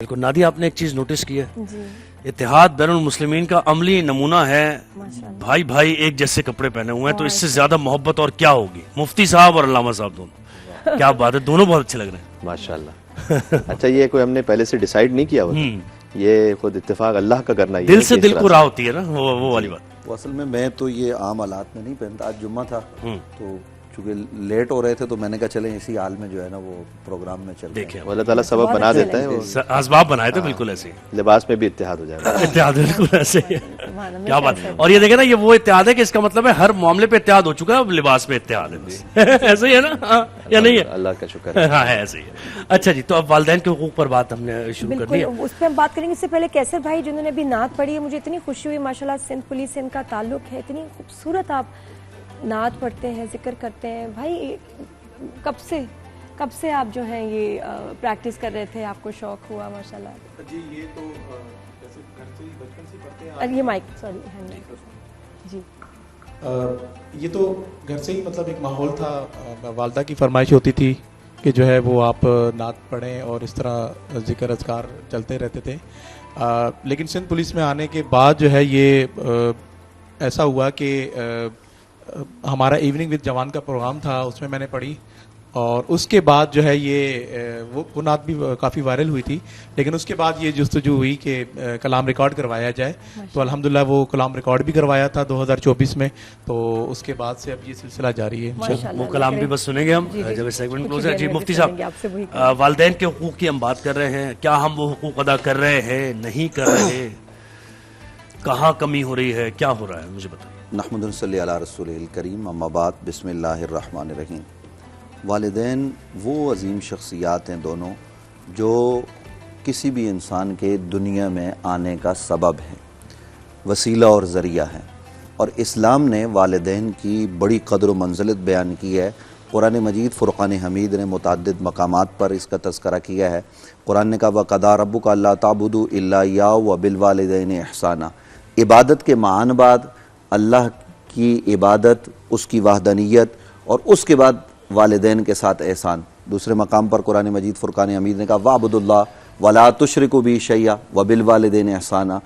बिल्कुल नादिया, आपने एक चीज नोटिस की है, जी इत्तेहाद बैनुल मुस्लिमीन का अमली नमूना है। माशाल्लाह। भाई भाई एक जैसे कपड़े पहने हुए हैं, तो और इससे ज्यादा मोहब्बत और क्या होगी। मुफ्ती साहब और अल्लामा साहब दोनों, क्या बात है, दोनों बहुत अच्छे लग रहे हैं माशाल्लाह। अच्छा, ये कोई हमने पहले से डिसाइड नहीं किया होता, ये खुद इत्तेफाक अल्लाह का करना ही दिल है से कि दिल इस को तरह राह होती है ना, वो वाली बात। वो असल में मैं तो ये आम हालात में नहीं पहनता। आज जुम्मा था तो चूंकि लेट हो रहे थे तो मैंने कहा चलें इसी हाल में जो है ना वो प्रोग्राम में चलते हैं। देखिए वो अल्लाह ताला सबब बहुत बना अच्छे देता है, वो असबाब बनाए थे बिल्कुल ऐसे ही। लिबास में भी इत्तेहाद हो जाएगा। इत्तेहाद बिल्कुल ऐसे ही है। सुभान अल्लाह, क्या बात कैसे? है। और ये देखे ना, ये वो इत्तेहाद है कि इसका मतलब है हर मामले पे इत्तेहाद हो चुका है, अब लिबास पे इत्तेहाद है बस। ऐसे ही है ना, हाँ, या नहीं है? अल्लाह का शुक्र है। हाँ है, ऐसे ही है। अच्छा जी, तो अब वालिदैन के हुकूक पर बात हमने शुरू कर दी बिल्कुल है। उस पर हम बात करेंगे। इससे पहले कैसर भाई जिन्होंने अभी नात पढ़ी है, मुझे इतनी खुशी हुई माशाल्लाह। सिंध पुलिस से इनका ताल्लुक है, इतनी खूबसूरत आप नात पढ़ते हैं, जिक्र करते हैं। भाई कब से आप जो हैं ये प्रैक्टिस कर रहे थे, आपको शौक हुआ माशाल्लाह? जी ये तो जैसे घर से ही बचपन से ही पढ़ते हैं। अरे ये माइक, सॉरी जी। ये तो घर से ही मतलब एक माहौल था। वालदा की फरमाइश होती थी कि जो है वो आप नात पढ़ें और इस तरह जिक्र अज़कार चलते रहते थे। लेकिन सिंध पुलिस में आने के बाद जो है ये ऐसा हुआ कि हमारा इवनिंग विद जवान का प्रोग्राम था, उसमें मैंने पढ़ी और उसके बाद जो है ये वो नात भी काफ़ी वायरल हुई थी। लेकिन उसके बाद ये जुस्तजू हुई कि कलाम रिकॉर्ड करवाया जाए, तो अल्हम्दुलिल्लाह वो कलाम रिकॉर्ड भी करवाया था 2024 में। तो उसके बाद से अब ये सिलसिला जारी है। माशाल्लाह। वो कलाम भी बस सुनेंगे हम जी, जी। जब सेगमेंट कुछ क्लोज ही है। देर जी में मुफ्ती भी करेंगे आपसे वही साहब, वालिदैन के हुकूक की हम बात कर रहे हैं, क्या हम वो हुकूक अदा कर रहे हैं, नहीं कर रहे, कहाँ कमी हो रही है, क्या हो रहा है, मुझे बताइए। नहमदुन सल्ली अला रसूलिल करीम, अम्मा बाद, बिस्मिल्लाहिर रहमानिर रहीम। वालिदैन वो अजीम शख्सियात हैं दोनों जो किसी भी इंसान के दुनिया में आने का सबब है, वसीला और ज़रिया है। और इस्लाम ने वालिदैन की बड़ी कदर व मंज़िलत बयान की है। कुरान मजीद फ़ुरक़ान हमीद ने मुतअद्दिद मकामात पर इसका तज़किरा किया है। कुरान ने कहा वक़दा रब्बुका अल्ला ताबुदू इल्ला इय्याहु व बिल वालिदैन इहसाना। इबादत के मान बाद अल्लाह की इबादत, उसकी वहदानियत और उसके बाद वालिदैन के साथ एहसान। दूसरे मकाम पर कुरान मजीद फ़ुरक़ान हमीद ने कहा वाबुदुल्लाह वला तुशरिकु बिही शैया व बिल वालिदैन एहसाना,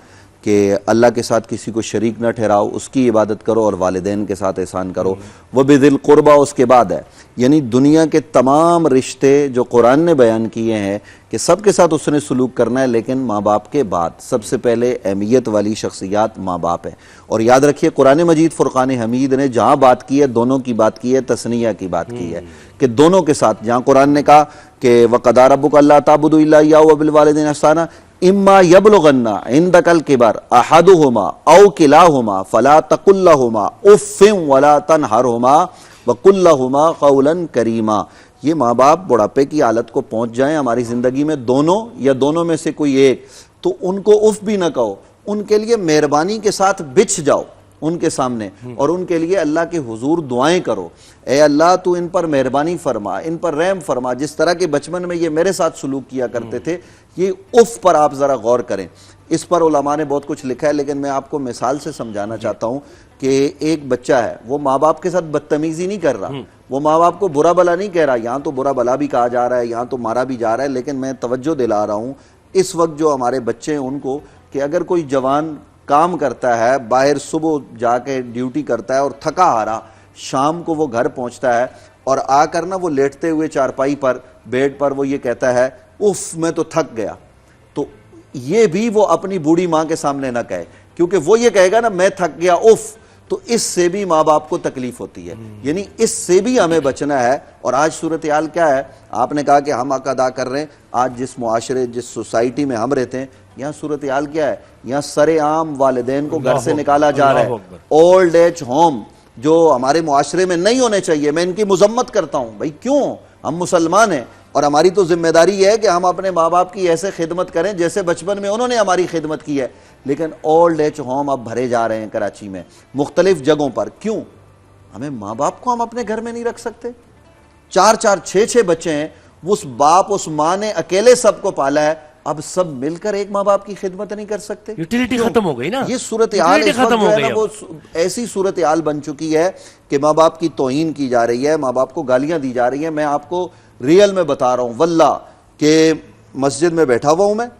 कि अल्लाह के साथ किसी को शरीक न ठहराओ, उसकी इबादत करो और वालिदैन के साथ एहसान करो। व बिदिल क़ुरबा उसके बाद है, यानी दुनिया के तमाम रिश्ते जो कुरान ने बयान किए हैं कि सबके साथ उसने सलूक करना है, लेकिन माँ बाप के बाद सबसे पहले अहमियत वाली शख्सियात माँ बाप है। और याद रखिए कुरान मजीद फ़ुरक़ान हमीद ने जहाँ बात की है, दोनों की बात की है, तस्निया की बात की है कि दोनों के साथ। जहाँ कुरान ने कहा कि वक़दा रब्बुका अल्ला ताबुदू इल्ला इय्याहु व बिल वालिदैन इहसाना इम्मा यबलुगन्ना इंदकल किबर अहदुहुमा औ किलाहुमा फला तकुल लहुमा उफ़्फ़िन वला तनहरहुमा व कुल लहुमा क़ौलन करीमा। ये माँ बाप बुढ़ापे की हालत को पहुंच जाएं हमारी ज़िंदगी में, दोनों या दोनों में से कोई एक, तो उनको उफ़ भी ना कहो, उनके लिए मेहरबानी के साथ बिछ जाओ उनके सामने और उनके लिए अल्लाह के हुजूर दुआएं करो। ए अल्लाह तू इन पर मेहरबानी फरमा, इन पर रहम फरमा। जिस तरह के बचपन में ये मेरे साथ सलूक किया करते थे, ये उफ़ पर आप ज़रा गौर करें। इस पर उलमा ने बहुत कुछ लिखा है, लेकिन मैं आपको मिसाल से समझाना चाहता हूँ कि एक बच्चा है, वो माँ बाप के साथ बदतमीज़ी नहीं कर रहा, वो माँ बाप को बुरा भला नहीं कह रहा। यहाँ तो बुरा भला भी कहा जा रहा है, यहाँ तो मारा भी जा रहा है, लेकिन मैं तवज्जो दिला रहा हूँ इस वक्त जो हमारे बच्चे हैं उनको, कि अगर कोई जवान काम करता है, बाहर सुबह जाके ड्यूटी करता है और थका हारा शाम को वो घर पहुंचता है और आकर ना वो लेटते हुए चारपाई पर, बेड पर वो ये कहता है उफ मैं तो थक गया, तो ये भी वो अपनी बूढ़ी माँ के सामने ना कहे, क्योंकि वो ये कहेगा ना मैं थक गया उफ, तो इससे भी माँ बाप को तकलीफ होती है। यानी इससे भी हमें बचना है। और आज सूरत हाल क्या है, आपने कहा कि हम हक अदा कर रहे हैं। आज जिस मुआशरे, जिस सोसाइटी में हम रहते हैं, यहाँ सूरत हाल क्या है, यहाँ सरेआम वालिदैन को घर से निकाला जा रहा है। ओल्ड एज होम जो हमारे मुआशरे में नहीं होने चाहिए, मैं इनकी मुजम्मत करता हूँ। भाई क्यों, हम मुसलमान हैं और हमारी तो जिम्मेदारी है कि हम अपने माँ बाप की ऐसे खिदमत करें जैसे बचपन में उन्होंने हमारी खिदमत की है। लेकिन ओल्ड एज होम अब भरे जा रहे हैं कराची में, मुख्तलिफ जगहों पर। क्यों, हमें माँ बाप को हम अपने घर में नहीं रख सकते? 4-4, 6-6 बच्चे हैं, उस बाप उस माँ ने अकेले सबको पाला है, अब सब मिलकर एक माँ बाप की खिदमत नहीं कर सकते? यूटिलिटी खत्म हो गई ना, ये सूरत हाल इस वक्त जो है ना वो ऐसी सूरत हाल बन चुकी है कि माँ बाप की तौहीन की जा रही है, माँ बाप को गालियां दी जा रही हैं। मैं आपको रियल में बता रहा हूं, वल्लाह के मस्जिद में बैठा हुआ हूं मैं,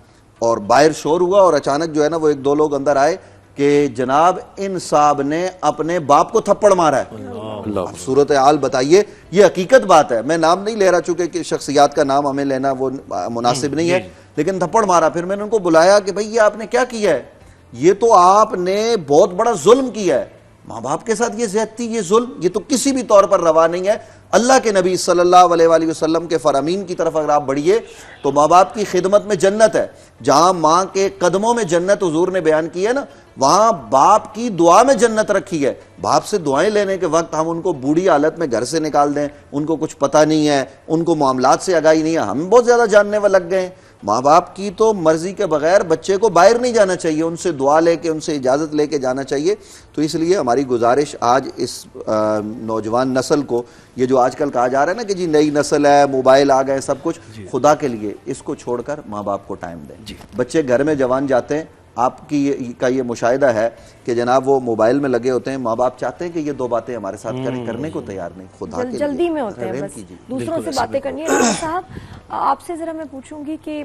और बाहर शोर हुआ और अचानक जो है ना वो एक दो लोग अंदर आए कि जनाब इन साहब ने अपने बाप को थप्पड़ मारा है। अब सूरत हाल बताइए, ये हकीकत बात है, मैं नाम नहीं ले रहा चूंकि कि शख्सियात का नाम हमें लेना वो मुनासिब नहीं है, लेकिन थप्पड़ मारा। फिर मैंने उनको बुलाया कि भाई ये आपने क्या किया है, ये तो आपने बहुत बड़ा जुल्म किया है, माँ बाप के साथ ये ज्यादती, ये जुल्म, ये तो किसी भी तौर पर रवा नहीं है। अल्लाह के नबी सल्लल्लाहु अलैहि वसल्लम के फरामीन की तरफ अगर आप बढ़िए तो माँ बाप की खिदमत में जन्नत है। जहां माँ के कदमों में जन्नत हुजूर ने बयान की है ना, वहां बाप की दुआ में जन्नत रखी है। बाप से दुआएं लेने के वक्त हम उनको बूढ़ी हालत में घर से निकाल दें, उनको कुछ पता नहीं है, उनको मामलात से आगाही नहीं है, हम बहुत ज्यादा जानने वाले लग गए। माँ बाप की तो मर्जी के बगैर बच्चे को बाहर नहीं जाना चाहिए, उनसे दुआ लेके, उनसे इजाज़त लेके जाना चाहिए। तो इसलिए हमारी गुजारिश आज इस नौजवान नस्ल को, ये जो आजकल कहा जा रहा है ना कि जी नई नस्ल है, मोबाइल आ गए, सब कुछ, खुदा के लिए इसको छोड़कर माँ बाप को टाइम दें। बच्चे घर में जवान जाते हैं, आपकी का ये मुशाहिदा है कि जनाब वो मोबाइल में लगे होते हैं, माँ बाप चाहते हैं कि ये दो बातें हमारे साथ करें, करने को तैयार नहीं, खुदा के जल्दी लिए में होते हैं, बस कीजिए। दूसरों से बातें करनी है। डॉक्टर साहब आपसे जरा मैं पूछूंगी कि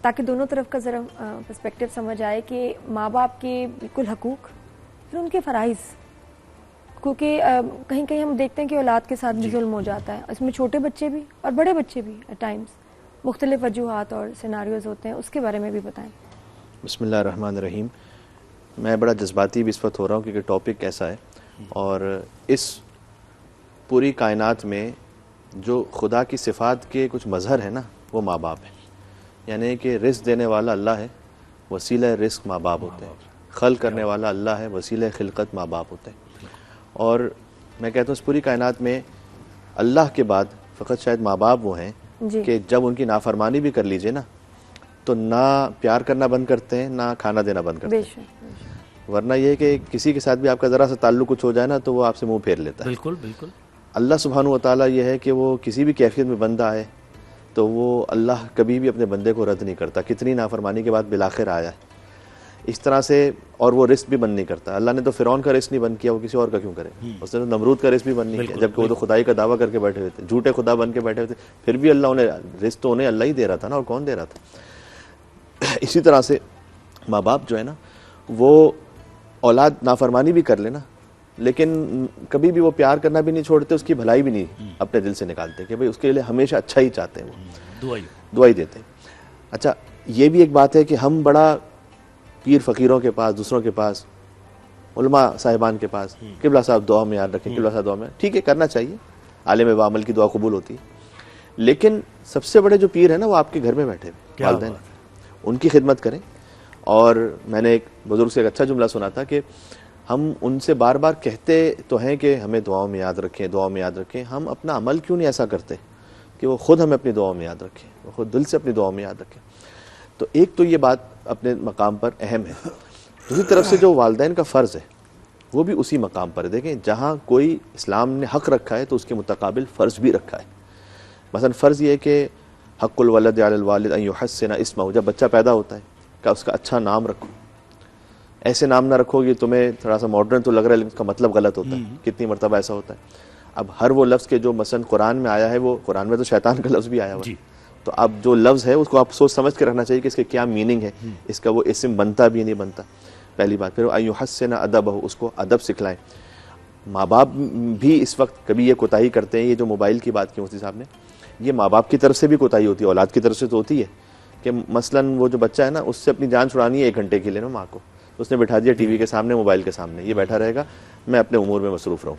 ताकि दोनों तरफ का जरा पर्सपेक्टिव समझ आए कि माँ बाप के बिल्कुल हकूक, फिर उनके फ़राइज़, क्योंकि कहीं कहीं हम देखते हैं कि औलाद के साथ भी जुल्म हो जाता है, इसमें छोटे बच्चे भी और बड़े बच्चे भी एट टाइम्स मुख्तलिफ वजूहात और सिनारियोज होते हैं, उसके बारे में भी बताएं। बिस्मिल्लाहिर्रहमानिर्रहीम। मैं बड़ा जज्बाती भी इस वक्त हो रहा हूँ क्योंकि टॉपिक ऐसा है, और इस पूरी कायनात में जो खुदा की सिफ़ात के कुछ मज़हर है ना, वो माँ बाप है। यानी कि रिस्क देने वाला अल्लाह है, वसीला रिस्क माँ बाप होते हैं। खल करने वाला अल्लाह है, वसीला खिलकत माँ बाप होते हैं। और मैं कहता हूँ इस पूरी कायनात में अल्लाह के बाद फ़कत शायद माँ बाप वो हैं कि जब उनकी नाफरमानी भी कर लीजिए ना, तो ना प्यार करना बंद करते हैं, ना खाना देना बंद करते हैं। वरना ये कि किसी के साथ भी आपका ज़रा सा ताल्लुक कुछ हो जाए ना, तो वो आपसे मुंह फेर लेता है। बिल्कुल बिल्कुल। अल्लाह सुब्हानहू व तआला ये है कि वो किसी भी कैफियत में बंदा आए तो वो अल्लाह कभी भी अपने बंदे को रद्द नहीं करता, कितनी नाफरमानी के बाद बिलाखिर आया है इस तरह से। और वो रिस्क भी बंद नहीं करता। अल्लाह ने तो फिरौन का रिस्क नहीं बंद किया, वो किसी और का क्यों करे। उसने तो नमरूद का रिस्क भी बंद नहीं किया, जबकि वो तो खुदाई का दावा करके बैठे हुए थे, झूठे खुदा बन के बैठे हुए थे, फिर भी अल्लाह उन्हें रिस्क तो उन्हें अल्लाह ही दे रहा था ना, और कौन दे रहा था। इसी तरह से माँ बाप जो है ना, वो औलाद नाफरमानी भी कर लेना, लेकिन कभी भी वो प्यार करना भी नहीं छोड़ते, उसकी भलाई भी नहीं अपने दिल से निकालते कि भाई उसके लिए हमेशा अच्छा ही चाहते हैं, वो दुआई देते हैं। अच्छा, ये भी एक बात है कि हम बड़ा पीर फ़कीरों के पास, दूसरों के पास, उलमा साहिबान के पास, किबला साहब दुआ में याद रखें, किबला साहब दुआ में, ठीक है करना चाहिए, आलिम व अमल की दुआ कबूल होती है। लेकिन सबसे बड़े जो पीर है ना, वो आपके घर में बैठे हुए वालिदैन, उनकी खिदमत करें। और मैंने एक बुजुर्ग से एक अच्छा जुमला सुना था कि हम उनसे बार बार कहते तो हैं कि हमें दुआओं में याद रखें, दुआओं में याद रखें, हम अपना अमल क्यों नहीं ऐसा करते कि वो खुद हमें अपनी दुआओं में याद रखें, वो खुद दिल से अपनी दुआओं में याद रखें। तो एक तो ये बात अपने मकाम पर अहम है। दूसरी तरफ से जो वालिदैन का फ़र्ज़ है वो भी उसी मकाम पर है। देखें, जहाँ कोई इस्लाम ने हक़ रखा है तो उसके मुतकाबिल फ़र्ज़ भी रखा है। मसलन फ़र्ज़ ये है कि हक़्क़ुल वलद अलल वालिद अन युहस्सिना इस्महु, जब बच्चा पैदा होता है क्या उसका अच्छा नाम रखो। ऐसे नाम ना रखोगे, तुम्हें थोड़ा सा मॉडर्न तो लग रहा है लेकिन उसका मतलब गलत होता है। कितनी मरतबा ऐसा होता है। अब हर वो लफ्ज़ के जो मसलन कुरान में आया है, वो कुरान में तो शैतान का लफ्ज़ भी आया हुआ है, तो अब जो लफ्ज़ है उसको आप सोच समझ के रखना चाहिए कि इसके क्या मीनिंग है, इसका वो इस्म बनता भी नहीं बनता, पहली बात। फिर अन युहस्सिना अदबहु, उसको अदब सिखलाएं। माँ बाप भी इस वक्त कभी ये कोताही करते हैं, ये जो मोबाइल की बात की मुफ्ती साहब ने, ये माँ बाप की तरफ से भी कोताही होती है, औलाद की तरफ से तो होती है कि मसलन वो जो बच्चा है ना, उससे अपनी जान छुड़ानी है 1 घंटे के लिए ना माँ को, उसने बिठा दिया टीवी के सामने, मोबाइल के सामने, ये बैठा रहेगा, मैं अपने उमूर में मसरूफ़ रहूँ।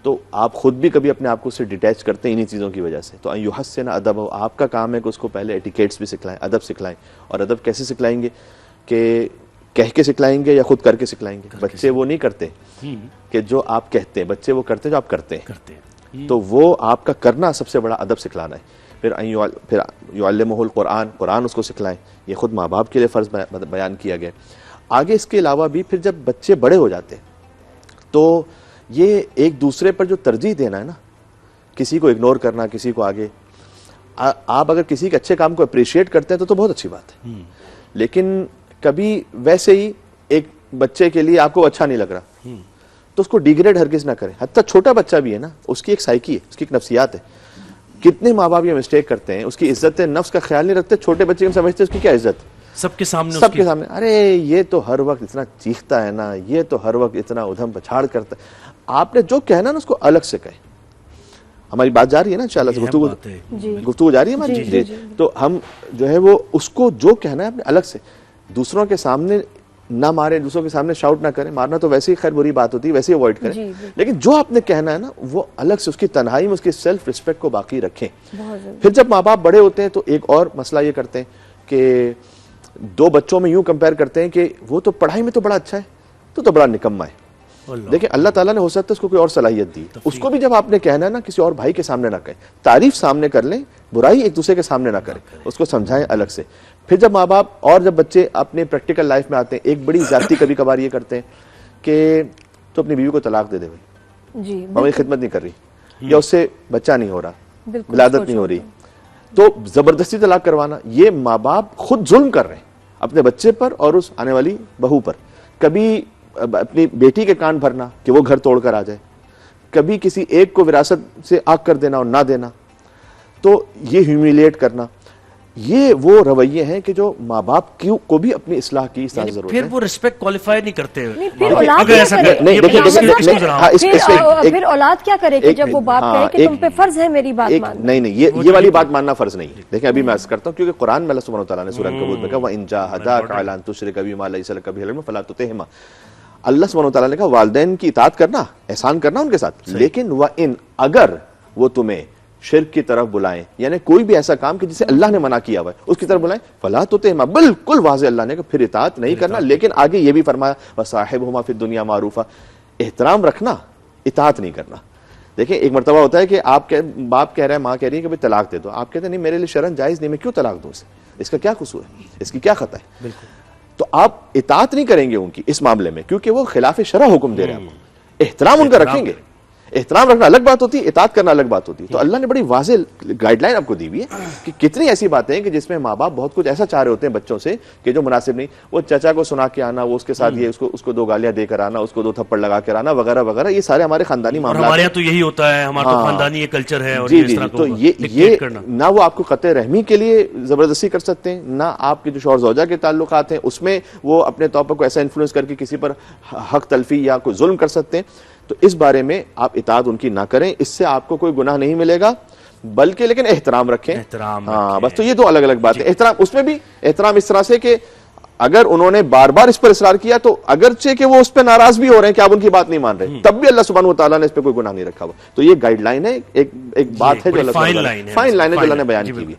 तो आप खुद भी कभी अपने आप को उससे डिटैच करते हैं इन्हीं चीज़ों की वजह से। तो अन युहस्सिना अदबहु, आपका काम है कि उसको पहले एटिकेट्स भी सिखलाएं, अदब सिखलाएं। और अदब कैसे सिखलाएंगे कि कह के सिखलाएंगे या खुद करके सिखलाएंगे। बच्चे वो नहीं करते कि जो आप कहते हैं, बच्चे वो करते हैं जो आप करते हैं। तो वो आपका करना सबसे बड़ा अदब सिखलाना है। फिर युअल्लिमुहुल कुरान, कुरान उसको सिखलाएं, ये खुद माँ बाप के लिए फ़र्ज़ बयान किया गया। आगे इसके अलावा भी फिर जब बच्चे बड़े हो जाते हैं तो ये एक दूसरे पर जो तरजीह देना है ना, किसी को इग्नोर करना, किसी को आगे, आप अगर किसी के अच्छे काम को अप्रिशिएट करते हैं तो बहुत अच्छी बात है। लेकिन कभी वैसे ही एक बच्चे के लिए आपको अच्छा नहीं लग रहा तो उसको डिग्रेड हरगिज़ ना करें। हत्ता छोटा बच्चा भी है ना, उसकी एक साइकी है, उसकी एक नफ्सियात है। कितने माँ बाप ये मिस्टेक करते हैं, उसकी इज्जत नफ्स का ख्याल नहीं रखते, छोटे बच्चे हम समझते हैं उसकी क्या इज्जत, सबके सामने सबके सामने, अरे ये तो हर वक्त इतना चीखता है ना, ये तो हर वक्त इतना उधम पछाड़ करता है। आपने जो कहना ना उसको अलग से कहे। हमारी बात जा रही है ना इंशाल्लाह से, गुफ्तगू जा रही है हमारी जी। तो हम जो है वो उसको जो कहना है अपने अलग से, दूसरों के सामने ना मारे, दूसरों के सामने शाउट ना करें, मारना तो वैसे ही खैर बुरी बात होती है, वैसे ही अवॉइड करें, लेकिन जो आपने कहना है ना वो अलग से, उसकी तन्हाई में उसकी सेल्फ रिस्पेक्ट को बाकी रखें। फिर जब माँ बाप बड़े होते हैं तो एक और मसला ये करते हैं कि दो बच्चों में यूं कंपेयर करते हैं कि वो तो पढ़ाई में तो बड़ा अच्छा है, तो बड़ा निकम्मा है। देखिए अल्लाह ताला ने हो सकता है उसको कोई और सलाहियत दी, उसको भी जब आपने कहना है ना किसी और भाई के सामने ना कहें, तारीफ सामने कर लें, बुराई एक दूसरे के सामने ना करें, उसको समझाएं अलग से। फिर जब माँ बाप और जब बच्चे अपने प्रैक्टिकल लाइफ में आते हैं, एक बड़ी ज्यादती कभी कभार ये करते हैं कि तो अपनी बीवी को तलाक दे दे भाई, जी मेरी खिदमत नहीं कर रही या उससे बच्चा नहीं हो रहा, विलादत नहीं हो रही, तो जबरदस्ती तलाक करवाना, ये माँ बाप खुद जुल्म कर रहे हैं अपने बच्चे पर और उस आने वाली बहू पर। कभी अपनी बेटी के कान भरना कि वो घर तोड़कर आ जाए, कभी किसी एक को विरासत से आग कर देना और ना देना, तो ये ह्यूमिलिएट करना, ये वो रवैये हैं कि जो माँ बाप को भी अपनी इस्लाह की जरूरत है। फिर वो रिस्पेक्ट क्वालिफाई नहीं करते। फिर औलाद क्या करे कि जब वो बाप कहे कि तुम पे फर्ज है मेरी बात मानना। नहीं, ये वाली बात मानना फर्ज नहीं है। देखिए अभी मैं अर्ज करता हूँ, क्योंकि कुरान में अल्लाह सुब्हानहू व तआला ने सूरह अनकबूत में कहा व इन जाहदाका अला अन तुश्रिका बिमा लैसा लका बिही इल्म फला तुतिहमा। अल्लाह सुब्हानहू व तआला ने कहा वालिदैन की इताअत करना, एहसान करना उनके साथ, लेकिन व इन अगर वो तुम्हें शिर्क की तरफ बुलाएं, यानी कोई भी ऐसा काम कि जिसे अल्लाह ने मना किया हुआ है उसकी तरफ बुलाएं, फला तुतिहमा, बिल्कुल वाज़े अल्लाह ने फिर इताअत नहीं करना। लेकिन आगे ये भी फरमाया व साहिबहुमा फिद दुनिया मारूफा, एहतराम रखना, इताअत नहीं करना। देखिए एक मर्तबा होता है कि बाप कह रहा है, माँ कह रही है कि भाई तलाक दे दो, आप कहते हैं नहीं मेरे लिए शरन जायज नहीं, मैं क्यों तलाक दूं, इसका क्या कसूर है, इसकी क्या खता है, तो आप इताअत नहीं करेंगे उनकी इस मामले में, क्योंकि वो खिलाफ शरअ हुक्म दे रहे हैं आपको। एहतराम उनका रखेंगे, एहतराम रखना अलग बात होती है, इताअत करना अलग बात होती है। तो अल्लाह ने बड़ी वाज़े गाइडलाइन आपको दी हुई है कि कितनी ऐसी बातें हैं कि जिसमें माँ बाप बहुत कुछ ऐसा चाह रहे होते हैं बच्चों से कि जो मुनासिब नहीं, वो चचा को सुना के आना, वो उसके साथ ये उसको दो गालियां देकर आना, उसको दो थप्पड़ लगा कर आना वगैरह वगैरह, ये सारे हमारे खानदानी मामला। हमारे यहाँ तो यही होता है, हमारा तो खानदानी ये कल्चर है। और जी जी, तो ये ना वो आपको कतई रहमी के लिए जबरदस्ती कर सकते हैं, ना आपके जो शौहर ज़ौजा के ताल्लुकात हैं उसमें वो अपने तौर पर कोई ऐसा इन्फ्लुएंस करके किसी पर हक तलफी या कोई जुल्म कर सकते हैं। तो इस बारे में आप इताअत उनकी ना करें, इससे आपको कोई गुनाह नहीं मिलेगा, बल्कि लेकिन एहतराम रखें। हाँ बस, तो ये दो अलग अलग बातें। एहतराम, उसमें भी एहतराम इस तरह से कि अगर उन्होंने बार बार इस पर इसरार किया तो अगरचे कि वो उस पर नाराज भी हो रहे हैं कि आप उनकी बात नहीं मान रहे, तब भी अल्लाह सुब्हानहू व तआला ने इस पर कोई गुनाह नहीं रखा हुआ। तो ये गाइडलाइन है, एक बात है जो फाइन लाइन है जो अल्लाह ने बयान की हुई।